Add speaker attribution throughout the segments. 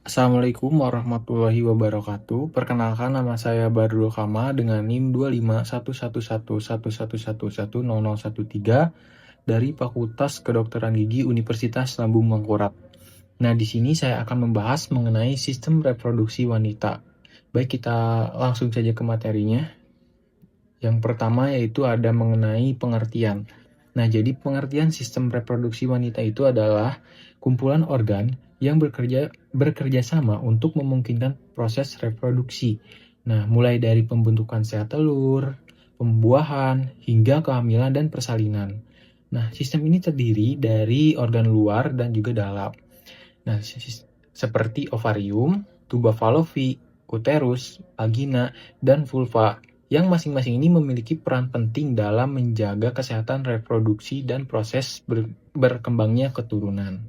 Speaker 1: Assalamualaikum warahmatullahi wabarakatuh. Perkenalkan, nama saya Badrul Kama dengan NIM 2511111110013 dari Fakultas Kedokteran Gigi Universitas Lambung Mangkurat. Nah, di sini saya akan membahas mengenai sistem reproduksi wanita. Baik, kita langsung saja ke materinya. Yang pertama yaitu ada mengenai pengertian. Nah, jadi pengertian sistem reproduksi wanita itu adalah kumpulan organ yang bekerja sama untuk memungkinkan proses reproduksi. Nah, mulai dari pembentukan sel telur, pembuahan, hingga kehamilan dan persalinan. Nah, sistem ini terdiri dari organ luar dan juga dalam. Nah, seperti ovarium, tuba fallopi, uterus, vagina, dan vulva, yang masing-masing ini memiliki peran penting dalam menjaga kesehatan reproduksi dan proses berkembangnya keturunan.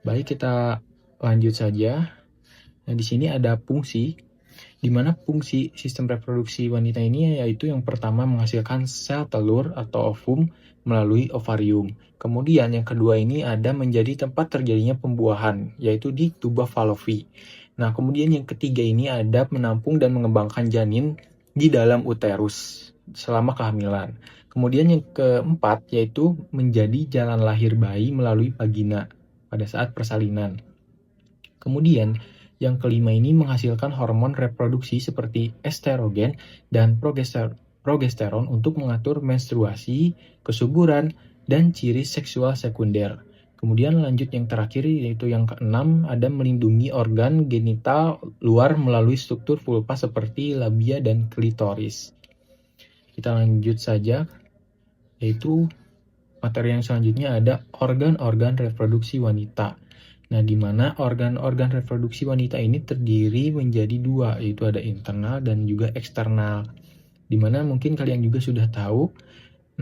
Speaker 1: Baik, kita lanjut saja. Nah, di sini ada fungsi, di mana fungsi sistem reproduksi wanita ini yaitu yang pertama menghasilkan sel telur atau ovum melalui ovarium. Kemudian yang kedua ini ada menjadi tempat terjadinya pembuahan, yaitu di tuba fallopi. Nah, kemudian yang ketiga ini ada menampung dan mengembangkan janin di dalam uterus selama kehamilan. Kemudian yang keempat yaitu menjadi jalan lahir bayi melalui vagina pada saat persalinan. Kemudian yang kelima ini menghasilkan hormon reproduksi seperti estrogen dan progesteron untuk mengatur menstruasi, kesuburan, dan ciri seksual sekunder. Kemudian lanjut yang terakhir yaitu yang keenam ada melindungi organ genital luar melalui struktur vulva seperti labia dan klitoris. Kita lanjut saja, yaitu materi yang selanjutnya ada organ-organ reproduksi wanita. Nah, di mana organ-organ reproduksi wanita ini terdiri menjadi dua, yaitu ada internal dan juga eksternal. Di mana mungkin kalian juga sudah tahu.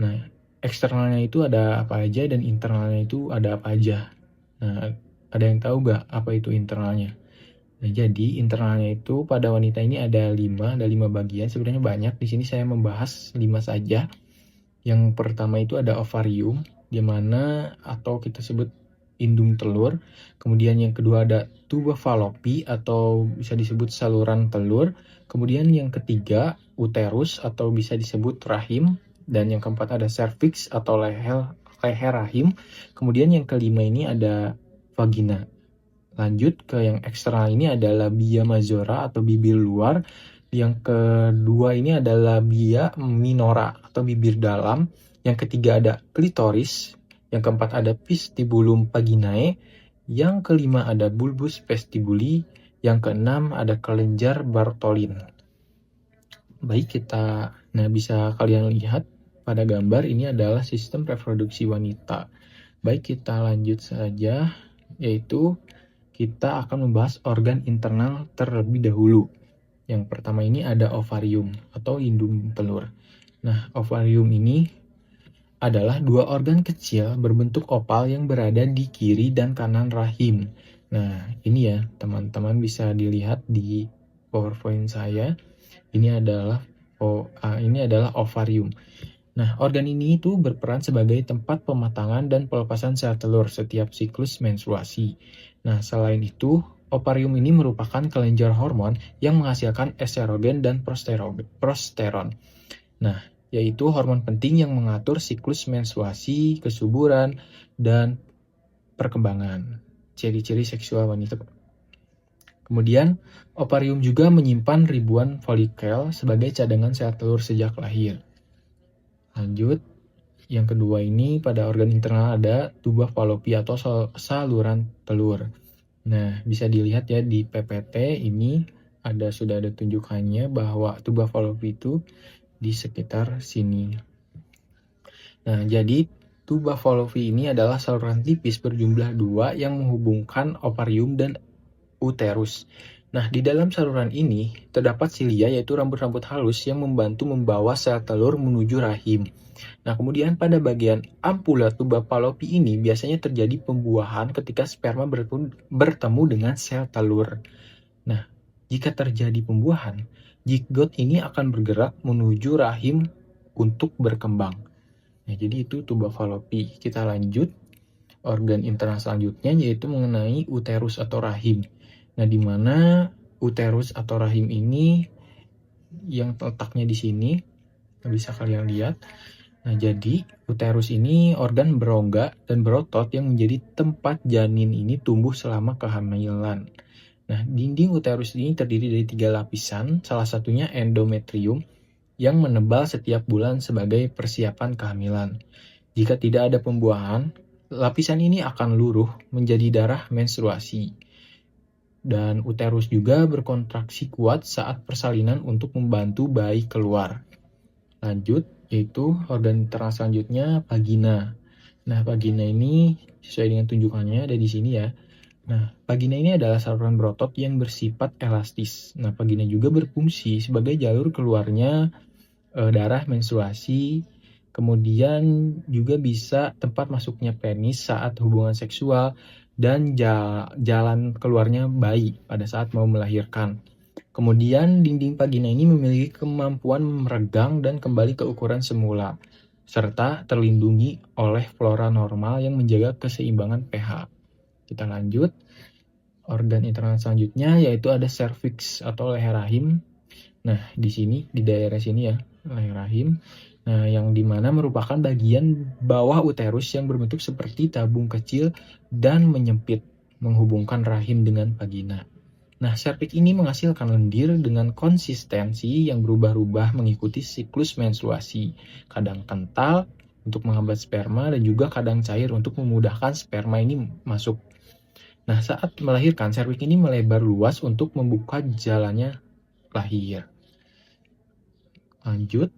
Speaker 1: Nah, eksternalnya itu ada apa aja dan internalnya itu ada apa aja. Nah, ada yang tahu nggak apa itu internalnya? Nah, jadi internalnya itu pada wanita ini ada 5 bagian. Sebenarnya banyak. Di sini saya membahas 5 saja. Yang pertama itu ada ovarium, di mana atau kita sebut indung telur. Kemudian yang kedua ada tuba fallopi atau bisa disebut saluran telur. Kemudian yang ketiga uterus atau bisa disebut rahim. Dan yang keempat ada cervix atau leher rahim. Kemudian yang kelima ini ada vagina. Lanjut ke yang eksternal ini ada labia majora atau bibir luar. Yang kedua ini adalah labia minora atau bibir dalam. Yang ketiga ada klitoris. Yang keempat ada vestibulum vaginae. Yang kelima ada bulbus vestibuli. Yang keenam ada kelenjar Bartholin. Baik, bisa kalian lihat pada gambar ini adalah sistem reproduksi wanita. Baik, kita lanjut saja, yaitu kita akan membahas organ internal terlebih dahulu. Yang pertama ini ada ovarium atau indung telur. Nah, ovarium ini adalah dua organ kecil berbentuk opal yang berada di kiri dan kanan rahim. Nah, ini ya, teman-teman bisa dilihat di PowerPoint saya. Ini adalah ovarium. Nah, organ ini itu berperan sebagai tempat pematangan dan pelepasan sel telur setiap siklus menstruasi. Nah, selain itu, ovarium ini merupakan kelenjar hormon yang menghasilkan estrogen dan prosteron. Nah, yaitu hormon penting yang mengatur siklus menstruasi, kesuburan, dan perkembangan ciri-ciri seksual wanita. Kemudian, ovarium juga menyimpan ribuan folikel sebagai cadangan sel telur sejak lahir. Lanjut, yang kedua ini pada organ internal ada tuba fallopi atau saluran telur. Nah, bisa dilihat ya di PPT ini sudah ada tunjukannya bahwa tuba fallopi itu di sekitar sini. Nah, jadi tuba fallopi ini adalah saluran tipis berjumlah 2 yang menghubungkan ovarium dan uterus. Nah, di dalam saluran ini terdapat silia, yaitu rambut-rambut halus yang membantu membawa sel telur menuju rahim. Nah, kemudian pada bagian ampula tuba fallopi ini biasanya terjadi pembuahan ketika sperma bertemu dengan sel telur. Nah, jika terjadi pembuahan, zigot ini akan bergerak menuju rahim untuk berkembang. Nah, jadi itu tuba fallopi. Kita lanjut organ internal selanjutnya, yaitu mengenai uterus atau rahim. Nah, di mana uterus atau rahim ini yang letaknya di sini, bisa kalian lihat. Nah, jadi uterus ini organ berongga dan berotot yang menjadi tempat janin ini tumbuh selama kehamilan. Nah, dinding uterus ini terdiri dari 3 lapisan, salah satunya endometrium yang menebal setiap bulan sebagai persiapan kehamilan. Jika tidak ada pembuahan, lapisan ini akan luruh menjadi darah menstruasi. Dan uterus juga berkontraksi kuat saat persalinan untuk membantu bayi keluar. Lanjut, yaitu organ internal selanjutnya vagina. Nah, vagina ini sesuai dengan tunjukannya ada di sini ya. Nah, vagina ini adalah saluran berotot yang bersifat elastis. Nah, vagina juga berfungsi sebagai jalur keluarnya darah menstruasi, kemudian juga bisa tempat masuknya penis saat hubungan seksual, dan jalan keluarnya bayi pada saat mau melahirkan. Kemudian dinding vagina ini memiliki kemampuan meregang dan kembali ke ukuran semula, serta terlindungi oleh flora normal yang menjaga keseimbangan pH. Kita lanjut. Organ internal selanjutnya yaitu ada serviks atau leher rahim. Nah, di sini, di daerah sini ya, leher rahim. Nah, yang dimana merupakan bagian bawah uterus yang berbentuk seperti tabung kecil dan menyempit, menghubungkan rahim dengan vagina. Nah, serviks ini menghasilkan lendir dengan konsistensi yang berubah-ubah mengikuti siklus menstruasi. Kadang kental untuk menghambat sperma dan juga kadang cair untuk memudahkan sperma ini masuk. Nah, saat melahirkan, serviks ini melebar luas untuk membuka jalannya lahir. Lanjut,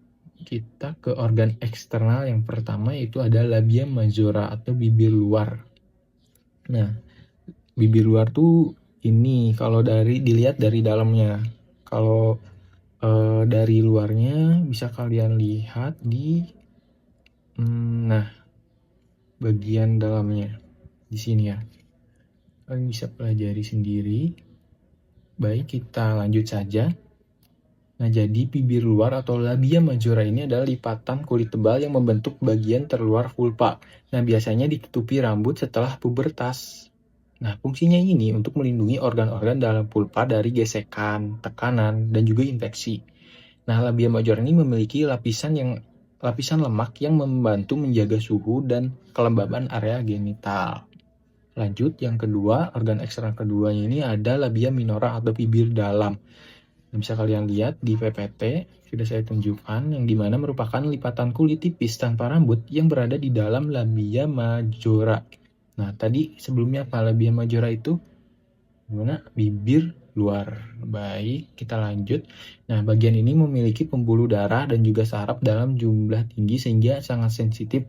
Speaker 1: kita ke organ eksternal yang pertama yaitu ada labia majora atau bibir luar. Nah, bibir luar tuh ini kalau dilihat dari dalamnya. Kalau dari luarnya bisa kalian lihat di bagian dalamnya di sini ya. Kalian bisa pelajari sendiri. Baik, kita lanjut saja. Nah, jadi bibir luar atau labia majora ini adalah lipatan kulit tebal yang membentuk bagian terluar vulva. Nah, biasanya ditutupi rambut setelah pubertas. Nah, fungsinya ini untuk melindungi organ-organ dalam vulva dari gesekan, tekanan, dan juga infeksi. Nah, labia majora ini memiliki lapisan lemak yang membantu menjaga suhu dan kelembaban area genital. Lanjut, yang kedua, organ eksternal keduanya ini ada labia minora atau bibir dalam. Bisa kalian lihat di PPT, sudah saya tunjukkan, yang dimana merupakan lipatan kulit tipis tanpa rambut yang berada di dalam labia majora. Nah, tadi sebelumnya apa labia majora itu? Gimana? Bibir luar. Baik, kita lanjut. Nah, bagian ini memiliki pembuluh darah dan juga saraf dalam jumlah tinggi sehingga sangat sensitif.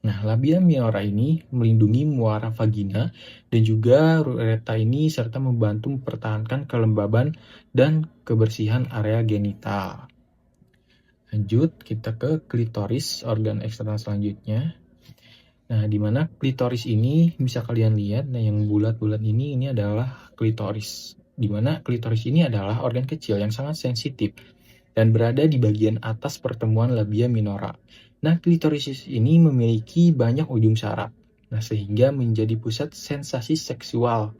Speaker 1: Nah, labia minora ini melindungi muara vagina dan juga uretra ini serta membantu mempertahankan kelembaban dan kebersihan area genital. Lanjut, kita ke klitoris, organ eksternal selanjutnya. Nah, di mana klitoris ini bisa kalian lihat, nah yang bulat-bulat ini adalah klitoris. Di mana klitoris ini adalah organ kecil yang sangat sensitif dan berada di bagian atas pertemuan labia minora. Nah, klitoris ini memiliki banyak ujung saraf, nah sehingga menjadi pusat sensasi seksual.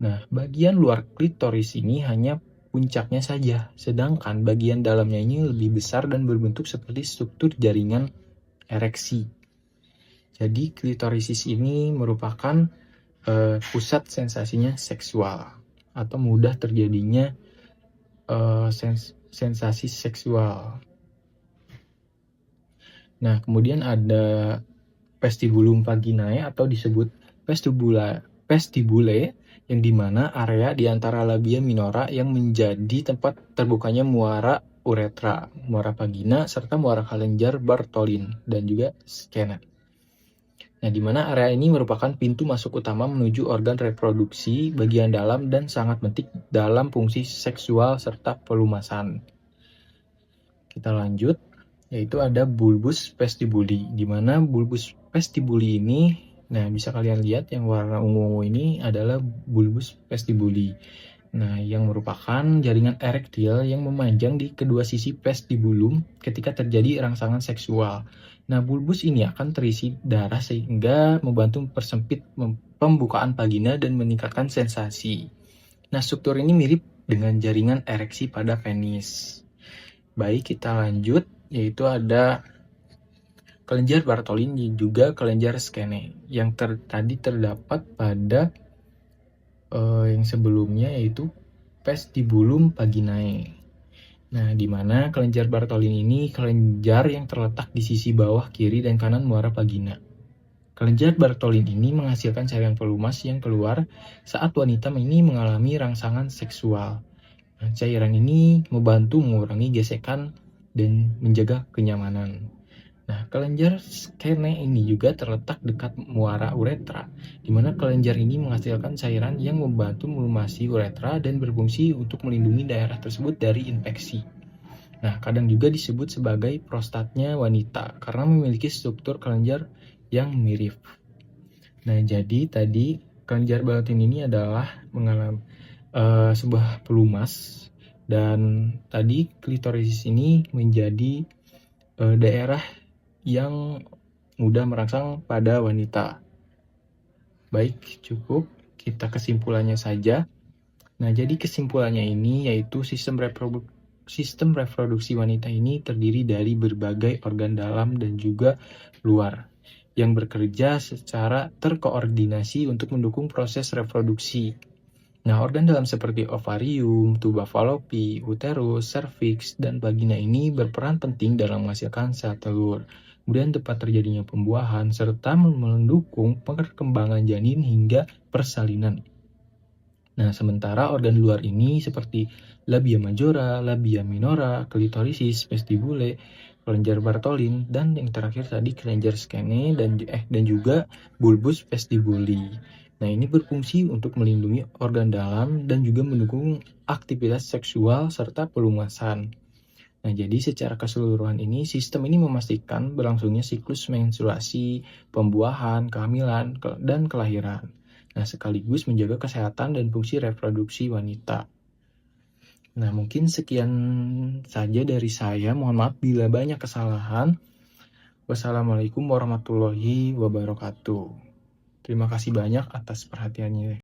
Speaker 1: Nah, bagian luar klitoris ini hanya puncaknya saja, sedangkan bagian dalamnya ini lebih besar dan berbentuk seperti struktur jaringan ereksi. Jadi, klitoris ini merupakan pusat sensasinya seksual atau mudah terjadinya sensasi seksual. Nah, kemudian ada vestibulum vaginae atau disebut vestibule yang dimana area di antara labia minora yang menjadi tempat terbukanya muara uretra, muara vagina, serta muara kelenjar Bartholin dan juga skena. Nah, di mana area ini merupakan pintu masuk utama menuju organ reproduksi bagian dalam dan sangat penting dalam fungsi seksual serta pelumasan. Kita lanjut, yaitu ada bulbus vestibuli, di mana bulbus vestibuli ini, nah bisa kalian lihat yang warna ungu-ungu ini adalah bulbus vestibuli. Nah, yang merupakan jaringan erektil yang memanjang di kedua sisi vestibulum ketika terjadi rangsangan seksual. Nah, bulbus ini akan terisi darah sehingga membantu mempersempit pembukaan vagina dan meningkatkan sensasi. Nah, struktur ini mirip dengan jaringan ereksi pada penis. Baik, kita lanjut, yaitu ada kelenjar Bartholin dan juga kelenjar Skene yang tadi terdapat pada yang sebelumnya, yaitu vestibulum vaginae. Nah, di mana kelenjar Bartholin ini kelenjar yang terletak di sisi bawah kiri dan kanan muara vagina. Kelenjar Bartholin ini menghasilkan cairan pelumas yang keluar saat wanita ini mengalami rangsangan seksual. Nah, cairan ini membantu mengurangi gesekan dan menjaga kenyamanan. Nah, kelenjar Skene ini juga terletak dekat muara uretra, di mana kelenjar ini menghasilkan cairan yang membantu melumasi uretra dan berfungsi untuk melindungi daerah tersebut dari infeksi. Nah, kadang juga disebut sebagai prostatnya wanita karena memiliki struktur kelenjar yang mirip. Nah, jadi tadi kelenjar Bartholin ini adalah mengalami sebuah pelumas, dan tadi klitoris ini menjadi daerah yang mudah merangsang pada wanita. Baik, cukup kita kesimpulannya saja. Nah, jadi kesimpulannya ini yaitu sistem reproduksi wanita ini terdiri dari berbagai organ dalam dan juga luar yang bekerja secara terkoordinasi untuk mendukung proses reproduksi. Nah, organ dalam seperti ovarium, tuba fallopi, uterus, serviks, dan vagina ini berperan penting dalam menghasilkan sel telur. Kemudian tempat terjadinya pembuahan, serta mendukung perkembangan janin hingga persalinan. Nah, sementara organ luar ini seperti labia majora, labia minora, klitorisis, vestibule, kelenjar Bartholin, dan yang terakhir tadi kelenjar Skene dan juga bulbus vestibuli. Nah, ini berfungsi untuk melindungi organ dalam dan juga mendukung aktivitas seksual serta pelumasan. Nah, jadi secara keseluruhan ini, sistem ini memastikan berlangsungnya siklus menstruasi, pembuahan, kehamilan, dan kelahiran. Nah, sekaligus menjaga kesehatan dan fungsi reproduksi wanita. Nah, mungkin sekian saja dari saya. Mohon maaf bila banyak kesalahan. Wassalamualaikum warahmatullahi wabarakatuh. Terima kasih banyak atas perhatiannya.